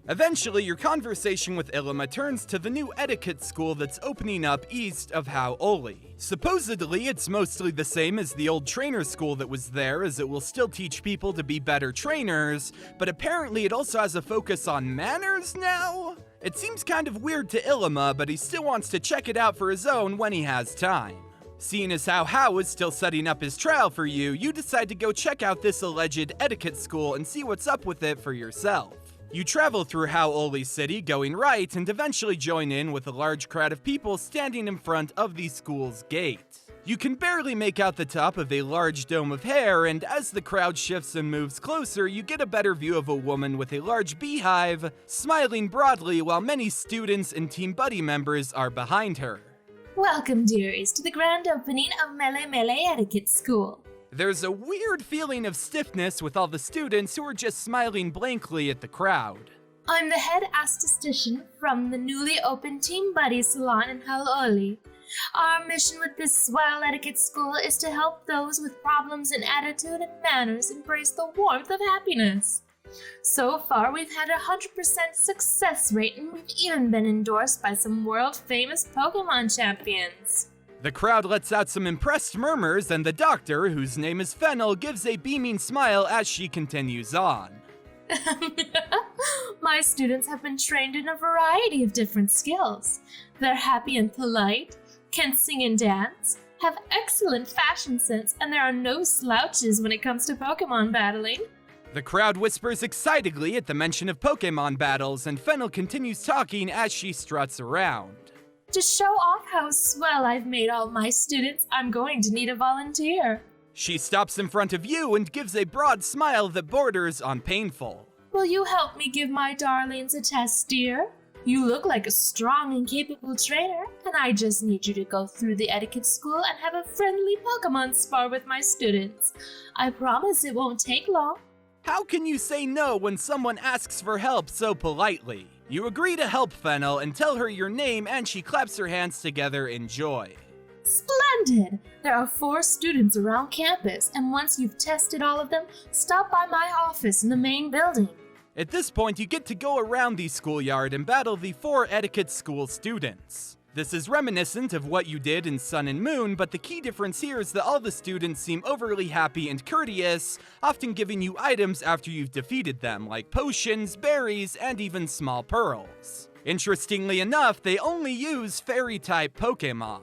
Eventually, your conversation with Ilima turns to the new etiquette school that's opening up east of Hau'oli. Supposedly, it's mostly the same as the old trainer school that was there, as it will still teach people to be better trainers, but apparently it also has a focus on manners now? It seems kind of weird to Ilima, but he still wants to check it out for his own when he has time. Seeing as how Hau is still setting up his trial for you, you decide to go check out this alleged etiquette school and see what's up with it for yourself. You travel through Hau'oli City going right and eventually join in with a large crowd of people standing in front of the school's gate. You can barely make out the top of a large dome of hair, and as the crowd shifts and moves closer, you get a better view of a woman with a large beehive, smiling broadly while many students and Team Buddy members are behind her. Welcome, dearies, to the grand opening of Melemele Etiquette School. There's a weird feeling of stiffness with all the students who are just smiling blankly at the crowd. I'm the head aesthetician from the newly opened Team Buddy Salon in Hau'oli. Our mission with this swell etiquette school is to help those with problems in attitude and manners embrace the warmth of happiness. So far, we've had a 100% success rate, and we've even been endorsed by some world-famous Pokemon champions. The crowd lets out some impressed murmurs, and the doctor, whose name is Fennel, gives a beaming smile as she continues on. My students have been trained in a variety of different skills. They're happy and polite, can sing and dance, have excellent fashion sense, and there are no slouches when it comes to Pokemon battling. The crowd whispers excitedly at the mention of Pokemon battles, and Fennel continues talking as she struts around. To show off how swell I've made all my students, I'm going to need a volunteer. She stops in front of you and gives a broad smile that borders on painful. Will you help me give my darlings a test, dear? You look like a strong and capable trainer, and I just need you to go through the etiquette school and have a friendly Pokemon spar with my students. I promise it won't take long. How can you say no when someone asks for help so politely? You agree to help Fennel and tell her your name, and she claps her hands together in joy. Splendid! There are 4 students around campus, and once you've tested all of them, stop by my office in the main building. At this point, you get to go around the schoolyard and battle the 4 etiquette school students. This is reminiscent of what you did in Sun and Moon, but the key difference here is that all the students seem overly happy and courteous, often giving you items after you've defeated them, like potions, berries, and even small pearls. Interestingly enough, they only use fairy-type Pokemon.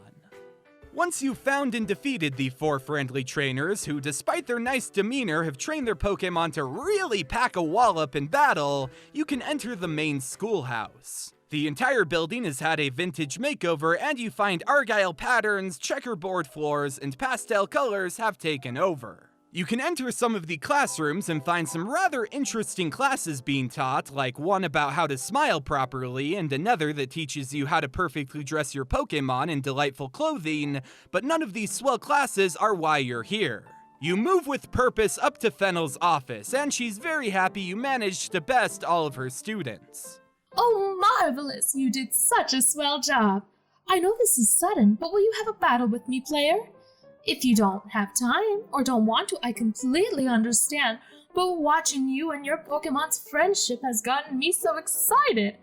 Once you've found and defeated the 4 friendly trainers, who despite their nice demeanor have trained their Pokemon to really pack a wallop in battle, you can enter the main schoolhouse. The entire building has had a vintage makeover, and you find argyle patterns, checkerboard floors, and pastel colors have taken over. You can enter some of the classrooms and find some rather interesting classes being taught, like one about how to smile properly, and another that teaches you how to perfectly dress your Pokemon in delightful clothing, but none of these swell classes are why you're here. You move with purpose up to Fennel's office, and she's very happy you managed to best all of her students. Oh, marvelous! You did such a swell job. I know this is sudden, but will you have a battle with me, player? If you don't have time, or don't want to, I completely understand, but watching you and your Pokemon's friendship has gotten me so excited.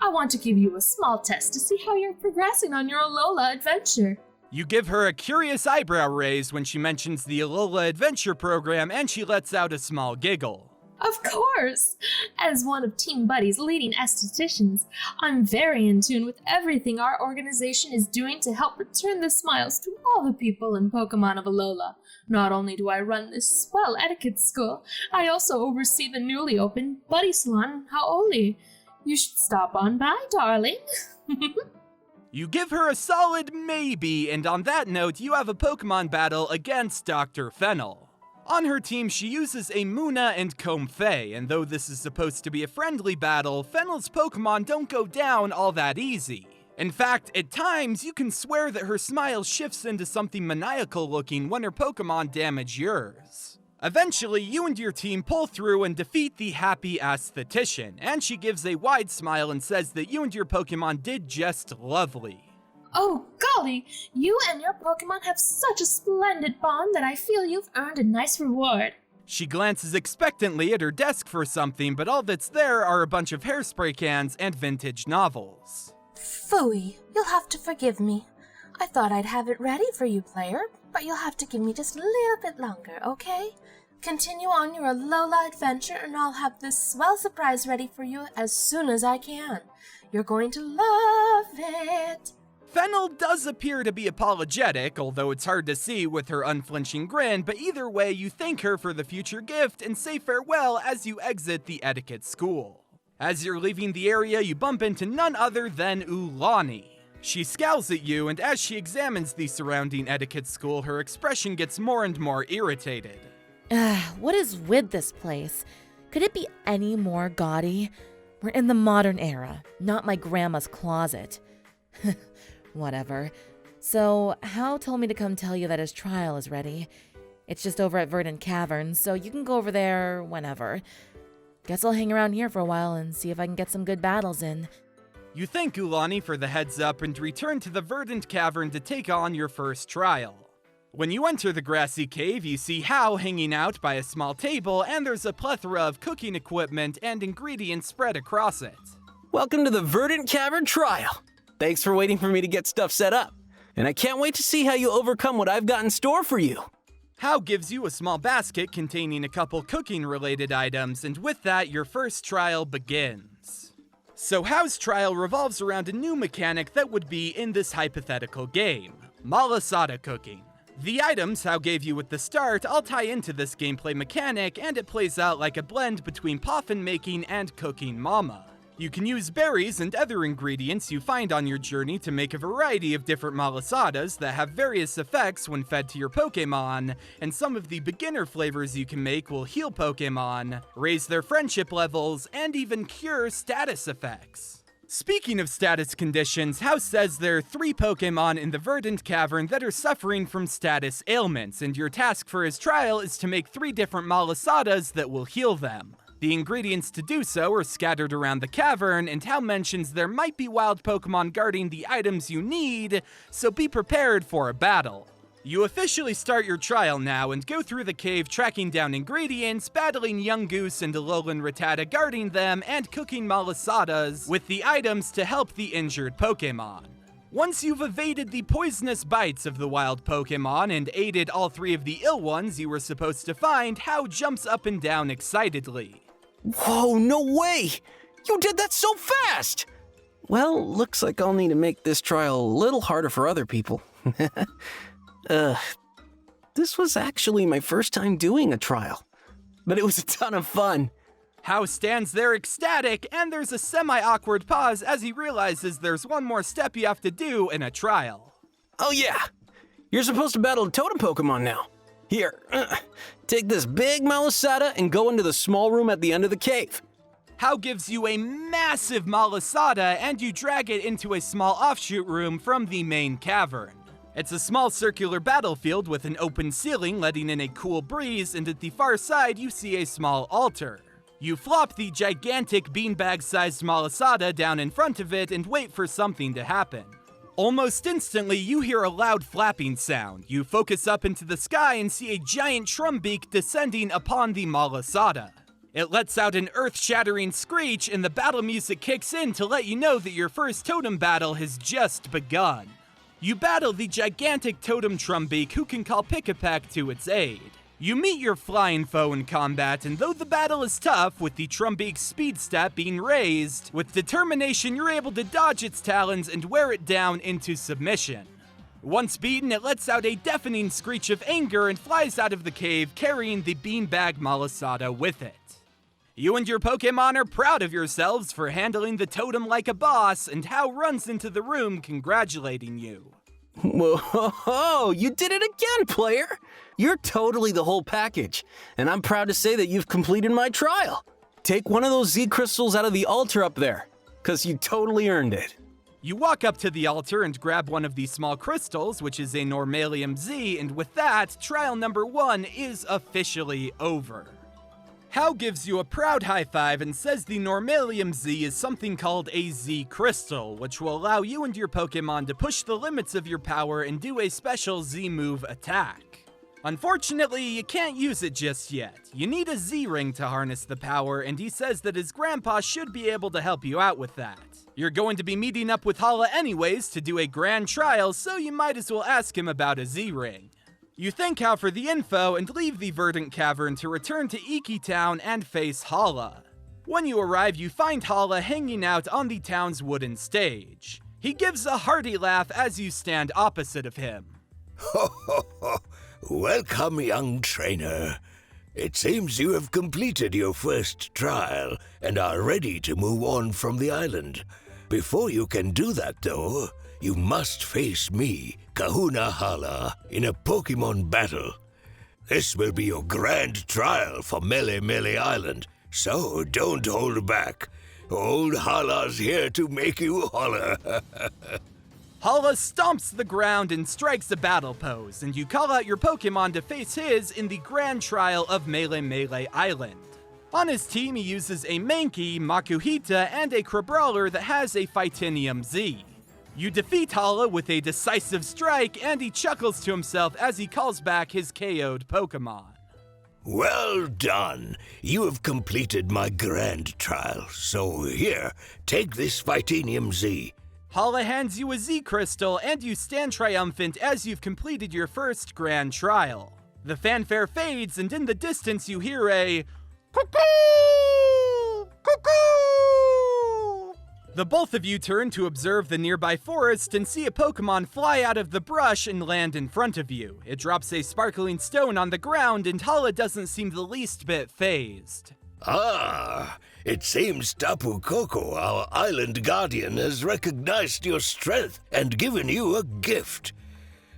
I want to give you a small test to see how you're progressing on your Alola adventure. You give her a curious eyebrow raise when she mentions the Alola Adventure program, and she lets out a small giggle. Of course! As one of Team Buddy's leading aestheticians, I'm very in tune with everything our organization is doing to help return the smiles to all the people in Pokemon of Alola. Not only do I run this swell etiquette school, I also oversee the newly opened Buddy Salon in Hau'oli. You should stop on by, darling. You give her a solid maybe, and on that note, you have a Pokemon battle against Dr. Fennel. On her team, she uses a Munna and Comfey, and though this is supposed to be a friendly battle, Fennel's Pokemon don't go down all that easy. In fact, at times, you can swear that her smile shifts into something maniacal looking when her Pokemon damage yours. Eventually, you and your team pull through and defeat the happy aesthetician, and she gives a wide smile and says that you and your Pokemon did just lovely. Oh, golly! You and your Pokemon have such a splendid bond that I feel you've earned a nice reward. She glances expectantly at her desk for something, but all that's there are a bunch of hairspray cans and vintage novels. Phooey, you'll have to forgive me. I thought I'd have it ready for you, player, but you'll have to give me just a little bit longer, okay? Continue on your Alola adventure and I'll have this swell surprise ready for you as soon as I can. You're going to love it. Fennel does appear to be apologetic, although it's hard to see with her unflinching grin, but either way, you thank her for the future gift and say farewell as you exit the etiquette school. As you're leaving the area, you bump into none other than Ulani. She scowls at you, and as she examines the surrounding etiquette school, her expression gets more and more irritated. What is with this place? Could it be any more gaudy? We're in the modern era, not my grandma's closet. Whatever. So, Hao told me to come tell you that his trial is ready. It's just over at Verdant Cavern, so you can go over there whenever. Guess I'll hang around here for a while and see if I can get some good battles in. You thank Ulani for the heads up and return to the Verdant Cavern to take on your first trial. When you enter the grassy cave, you see Hao hanging out by a small table, and there's a plethora of cooking equipment and ingredients spread across it. Welcome to the Verdant Cavern trial. Thanks for waiting for me to get stuff set up. And I can't wait to see how you overcome what I've got in store for you. Hao gives you a small basket containing a couple cooking-related items, and with that, your first trial begins. So Hao's trial revolves around a new mechanic that would be in this hypothetical game, malasada cooking. The items Hao gave you at the start all tie into this gameplay mechanic, and it plays out like a blend between poffin making and cooking mama. You can use berries and other ingredients you find on your journey to make a variety of different malasadas that have various effects when fed to your Pokémon, and some of the beginner flavors you can make will heal Pokémon, raise their friendship levels, and even cure status effects. Speaking of status conditions, Hao says there are 3 Pokémon in the Verdant Cavern that are suffering from status ailments, and your task for his trial is to make 3 different malasadas that will heal them. The ingredients to do so are scattered around the cavern, and Hao mentions there might be wild Pokemon guarding the items you need, so be prepared for a battle. You officially start your trial now and go through the cave tracking down ingredients, battling Yungoos and Alolan Rattata guarding them, and cooking malasadas with the items to help the injured Pokemon. Once you've evaded the poisonous bites of the wild Pokemon and aided all 3 of the ill ones you were supposed to find, Hao jumps up and down excitedly. Whoa, no way! You did that so fast! Well, looks like I'll need to make this trial a little harder for other people. This was actually my first time doing a trial, but it was a ton of fun. Hao stands there ecstatic, and there's a semi-awkward pause as he realizes there's one more step you have to do in a trial. Oh yeah! You're supposed to battle a totem Pokemon now. Here, take this big malasada and go into the small room at the end of the cave. Hao gives you a massive malasada, and you drag it into a small offshoot room from the main cavern. It's a small circular battlefield with an open ceiling letting in a cool breeze, and at the far side you see a small altar. You flop the gigantic beanbag-sized malasada down in front of it and wait for something to happen. Almost instantly, you hear a loud flapping sound. You focus up into the sky and see a giant trumbeak descending upon the malasada. It lets out an earth-shattering screech, and the battle music kicks in to let you know that your first totem battle has just begun. You battle the gigantic totem trumbeak, who can call Pick-a-Peck to its aid. You meet your flying foe in combat, and though the battle is tough, with the Trumbeak's speed stat being raised, with determination you're able to dodge its talons and wear it down into submission. Once beaten, it lets out a deafening screech of anger and flies out of the cave, carrying the beanbag malasada with it. You and your Pokémon are proud of yourselves for handling the totem like a boss, and Hao runs into the room congratulating you. Whoa, you did it again, player! You're totally the whole package, and I'm proud to say that you've completed my trial. Take one of those Z crystals out of the altar up there, 'cause you totally earned it. You walk up to the altar and grab one of these small crystals, which is a Normalium Z, and with that, trial number 1 is officially over. Hau gives you a proud high five and says the Normalium Z is something called a Z crystal, which will allow you and your Pokemon to push the limits of your power and do a special Z move attack. Unfortunately, you can't use it just yet. You need a Z-ring to harness the power, and he says that his grandpa should be able to help you out with that. You're going to be meeting up with Hala anyways to do a grand trial, so you might as well ask him about a Z-ring. You thank Hau for the info and leave the verdant cavern to return to Iki Town and face Hala. When you arrive, you find Hala hanging out on the town's wooden stage. He gives a hearty laugh as you stand opposite of him. Ho ho ho! Welcome, young trainer. It seems you have completed your first trial and are ready to move on from the island. Before you can do that, though, you must face me, Kahuna Hala, in a Pokemon battle. This will be your grand trial for Melemele Island, so don't hold back. Old Hala's here to make you holler. Hala stomps the ground and strikes a battle pose, and you call out your Pokemon to face his in the grand trial of Melemele Island. On his team, he uses a Mankey, Makuhita, and a Crabrawler that has a Phytinium Z. You defeat Hala with a decisive strike, and he chuckles to himself as he calls back his KO'd Pokemon. Well done. You have completed my grand trial, so here, take this Phytinium Z. Hala hands you a Z crystal, and you stand triumphant as you've completed your first grand trial. The fanfare fades, and in the distance you hear a cuckoo! Cuckoo! The both of you turn to observe the nearby forest and see a Pokemon fly out of the brush and land in front of you. It drops a sparkling stone on the ground, and Hala doesn't seem the least bit fazed. Ah, it seems Tapu Koko, our island guardian, has recognized your strength and given you a gift.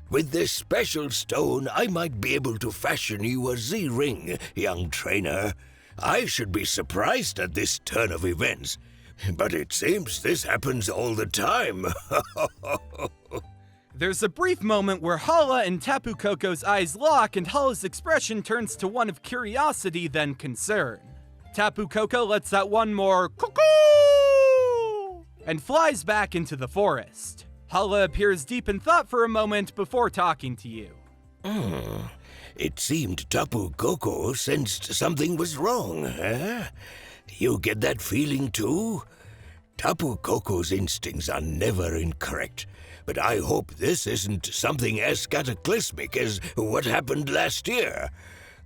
With this special stone, I might be able to fashion you a Z-ring, young trainer. I should be surprised at this turn of events, but it seems this happens all the time. There's a brief moment where Hala and Tapu Koko's eyes lock, and Hala's expression turns to one of curiosity then concern. Tapu Koko lets out one more cuckoo and flies back into the forest. Hala appears deep in thought for a moment before talking to you. It seemed Tapu Koko sensed something was wrong, huh? You get that feeling too? Tapu Koko's instincts are never incorrect, but I hope this isn't something as cataclysmic as what happened last year.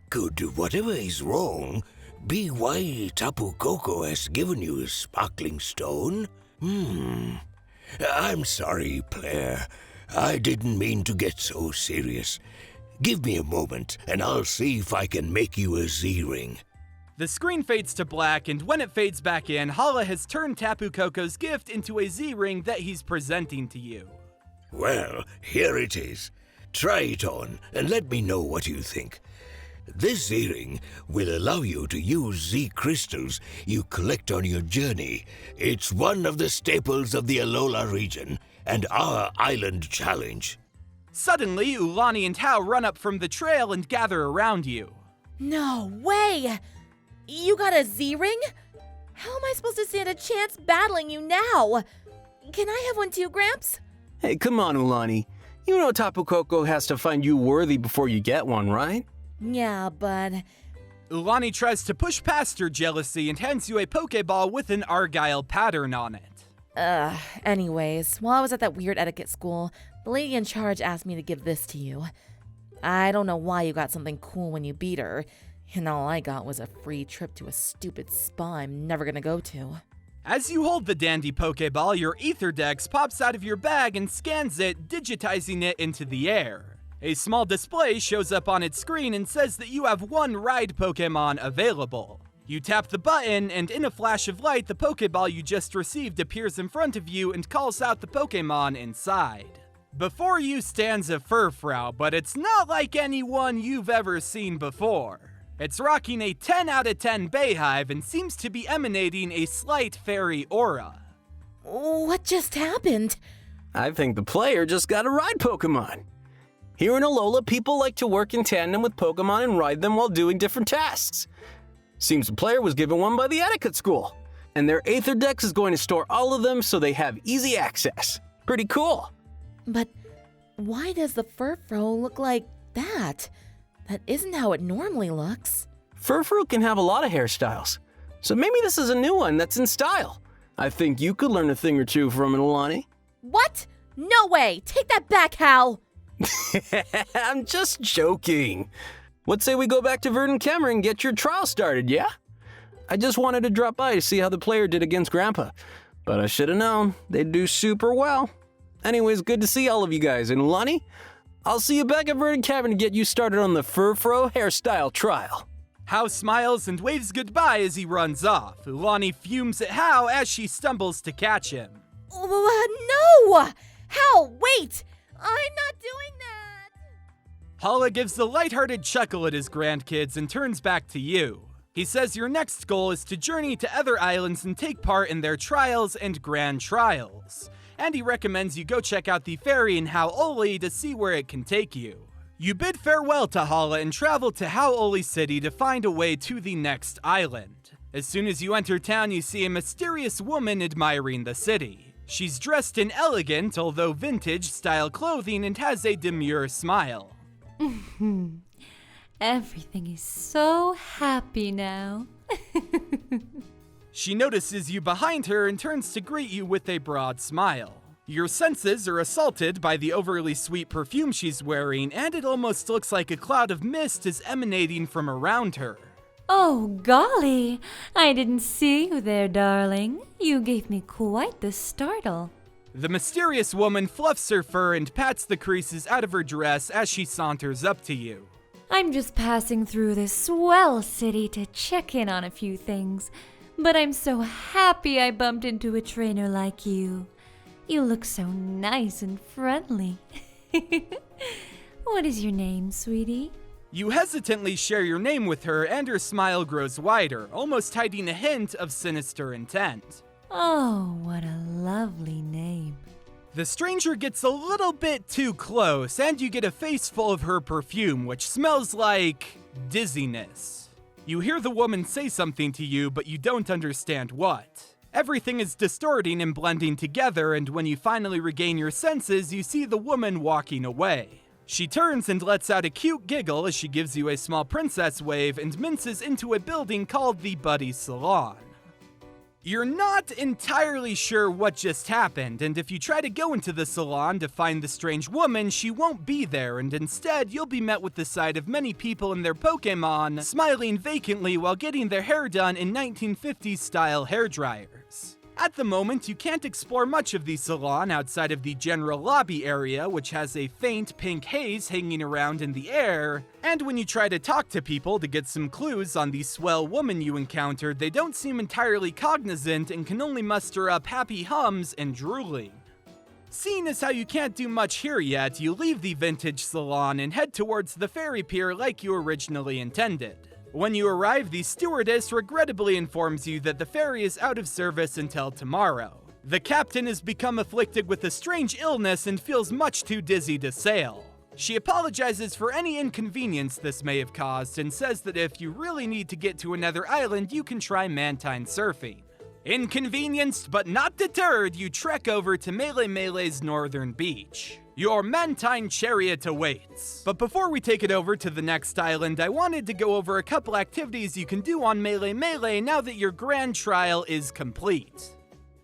Could whatever is wrong be why Tapu Koko has given you a sparkling stone? I'm sorry, player. I didn't mean to get so serious. Give me a moment, and I'll see if I can make you a Z-ring. The screen fades to black, and when it fades back in, Hala has turned Tapu Koko's gift into a Z-ring that he's presenting to you. Well, here it is. Try it on, and let me know what you think. This Z-ring will allow you to use Z-crystals you collect on your journey. It's one of the staples of the Alola region and our island challenge. Suddenly, Ulani and Hau run up from the trail and gather around you. No way! You got a Z-ring? How am I supposed to stand a chance battling you now? Can I have one too, Gramps? Hey, come on, Ulani. You know Tapu Koko has to find you worthy before you get one, right? Yeah, but... Ulani tries to push past her jealousy and hands you a Pokeball with an Argyle pattern on it. Anyways, while I was at that weird etiquette school, the lady in charge asked me to give this to you. I don't know why you got something cool when you beat her, and all I got was a free trip to a stupid spa I'm never gonna go to. As you hold the dandy Pokeball, your Aether Dex pops out of your bag and scans it, digitizing it into the air. A small display shows up on its screen and says that you have one ride Pokemon available. You tap the button, and in a flash of light, the Pokeball you just received appears in front of you and calls out the Pokemon inside. Before you stands a Furfrou, but it's not like anyone you've ever seen before. It's rocking a 10 out of 10 Bayhive and seems to be emanating a slight fairy aura. What just happened? I think the player just got a ride Pokemon. Here in Alola, people like to work in tandem with Pokemon and ride them while doing different tasks. Seems the player was given one by the etiquette school, and their Aether Dex is going to store all of them so they have easy access. Pretty cool. But why does the Furfrou look like that? That isn't how it normally looks. Furfrou can have a lot of hairstyles, so maybe this is a new one that's in style. I think you could learn a thing or two from it, Alani. What? No way! Take that back, Hal! I'm just joking. What say we go back to Verdant Cavern and get your trial started, yeah? I just wanted to drop by to see how the player did against Grandpa, but I should have known they'd do super well. Anyways, good to see all of you guys, and Alani, I'll see you back at Verdant Cavern to get you started on the Furfrou hairstyle trial. Hau smiles and waves goodbye as he runs off. Alani fumes at Hau as she stumbles to catch him. No! Hal, wait! I'm not doing that! Hala gives a lighthearted chuckle at his grandkids and turns back to you. He says your next goal is to journey to other islands and take part in their trials and grand trials. And he recommends you go check out the ferry in Hau'oli to see where it can take you. You bid farewell to Hala and travel to Hau'oli City to find a way to the next island. As soon as you enter town, you see a mysterious woman admiring the city. She's dressed in elegant, although vintage-style clothing and has a demure smile. Everything is so happy now. She notices you behind her and turns to greet you with a broad smile. Your senses are assaulted by the overly sweet perfume she's wearing, and it almost looks like a cloud of mist is emanating from around her. Oh, golly! I didn't see you there, darling. You gave me quite the startle. The mysterious woman fluffs her fur and pats the creases out of her dress as she saunters up to you. I'm just passing through this swell city to check in on a few things, but I'm so happy I bumped into a trainer like you. You look so nice and friendly. What is your name, sweetie? You hesitantly share your name with her, and her smile grows wider, almost hiding a hint of sinister intent. Oh, what a lovely name. The stranger gets a little bit too close, and you get a face full of her perfume, which smells like dizziness. You hear the woman say something to you, but you don't understand what. Everything is distorting and blending together, and when you finally regain your senses, you see the woman walking away. She turns and lets out a cute giggle as she gives you a small princess wave and minces into a building called the Buddy Salon. You're not entirely sure what just happened, and if you try to go into the salon to find the strange woman, she won't be there, and instead you'll be met with the sight of many people and their Pokemon smiling vacantly while getting their hair done in 1950s style hairdryers. At the moment, you can't explore much of the salon outside of the general lobby area, which has a faint pink haze hanging around in the air, and when you try to talk to people to get some clues on the swell woman you encountered, they don't seem entirely cognizant and can only muster up happy hums and drooling. Seeing as how you can't do much here yet, you leave the vintage salon and head towards the ferry pier like you originally intended. When you arrive, the stewardess regrettably informs you that the ferry is out of service until tomorrow. The captain has become afflicted with a strange illness and feels much too dizzy to sail. She apologizes for any inconvenience this may have caused and says that if you really need to get to another island, you can try Mantine surfing. Inconvenienced but not deterred, you trek over to Melemele's northern beach. Your Mantine chariot awaits. But before we take it over to the next island, I wanted to go over a couple activities you can do on Melemele now that your grand trial is complete.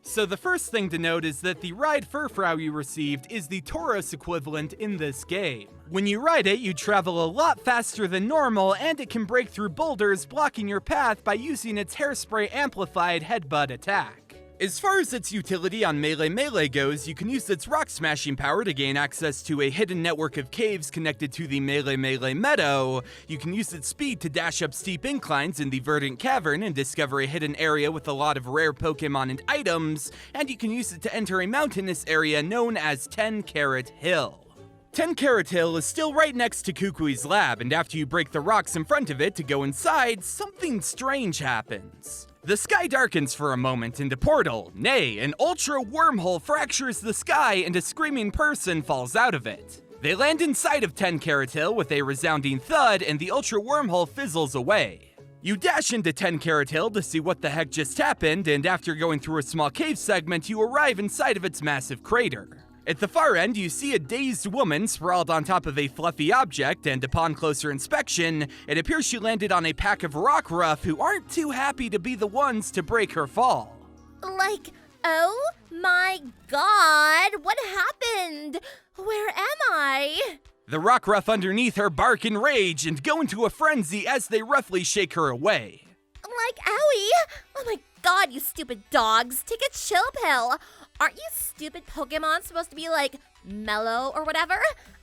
So the first thing to note is that the ride Furfrou you received is the Tauros equivalent in this game. When you ride it, you travel a lot faster than normal, and it can break through boulders blocking your path by using its hairspray amplified headbutt attack. As far as its utility on Melemele goes, you can use its rock smashing power to gain access to a hidden network of caves connected to the Melemele Meadow. You can use its speed to dash up steep inclines in the verdant cavern and discover a hidden area with a lot of rare Pokemon and items, and you can use it to enter a mountainous area known as 10 Carat Hill. 10 Carat Hill is still right next to Kukui's lab, and after you break the rocks in front of it to go inside, something strange happens. The sky darkens for a moment and a portal, nay, an ultra wormhole fractures the sky and a screaming person falls out of it. They land inside of 10 Carat Hill with a resounding thud and the ultra wormhole fizzles away. You dash into 10 Carat Hill to see what the heck just happened, and after going through a small cave segment, you arrive inside of its massive crater. At the far end, you see a dazed woman sprawled on top of a fluffy object, and upon closer inspection, it appears she landed on a pack of rock ruff who aren't too happy to be the ones to break her fall. Like, oh my god, what happened? Where am I? The rock ruff underneath her bark in rage and go into a frenzy as they roughly shake her away. Like, owie! Oh my god, you stupid dogs, take a chill pill. Aren't you stupid Pokemon supposed to be like mellow or whatever?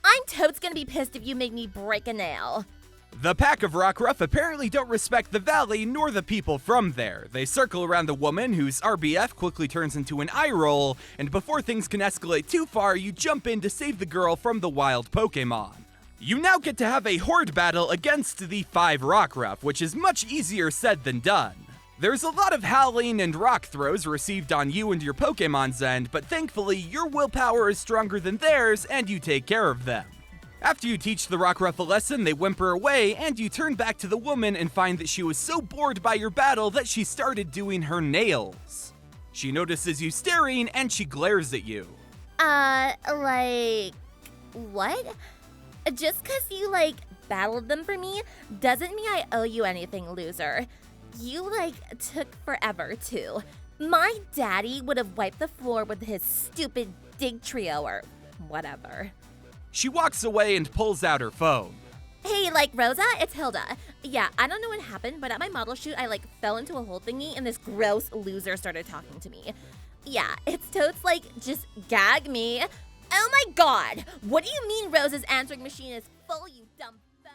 I'm totes gonna be pissed if you make me break a nail. The pack of Rockruff apparently don't respect the valley nor the people from there. They circle around the woman, whose RBF quickly turns into an eye roll, and before things can escalate too far, you jump in to save the girl from the wild Pokemon. You now get to have a horde battle against the 5 Rockruff, which is much easier said than done. There's a lot of howling and rock throws received on you and your Pokemon's end, but thankfully your willpower is stronger than theirs and you take care of them. After you teach the Rockruff a lesson, they whimper away and you turn back to the woman and find that she was so bored by your battle that she started doing her nails. She notices you staring and she glares at you. Like, what? Just 'cause you, battled them for me doesn't mean I owe you anything, loser. You, took forever, too. My daddy would have wiped the floor with his stupid dig trio or whatever. She walks away and pulls out her phone. Hey, Rosa, it's Hilda. Yeah, I don't know what happened, but at my model shoot, I, fell into a hole thingy and this gross loser started talking to me. Yeah, it's totes just gag me. Oh my god! What do you mean Rosa's answering machine is full, you dumb phone?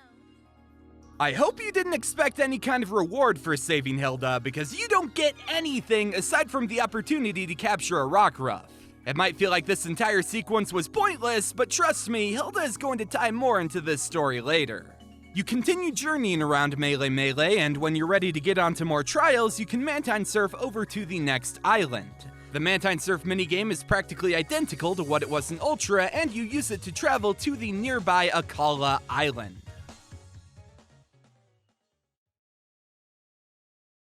I hope you didn't expect any kind of reward for saving Hilda, because you don't get anything aside from the opportunity to capture a Rockruff. It might feel like this entire sequence was pointless, but trust me, Hilda is going to tie more into this story later. You continue journeying around Melemele, and when you're ready to get onto more trials, you can Mantine Surf over to the next island. The Mantine Surf minigame is practically identical to what it was in Ultra, and you use it to travel to the nearby Alolan Island.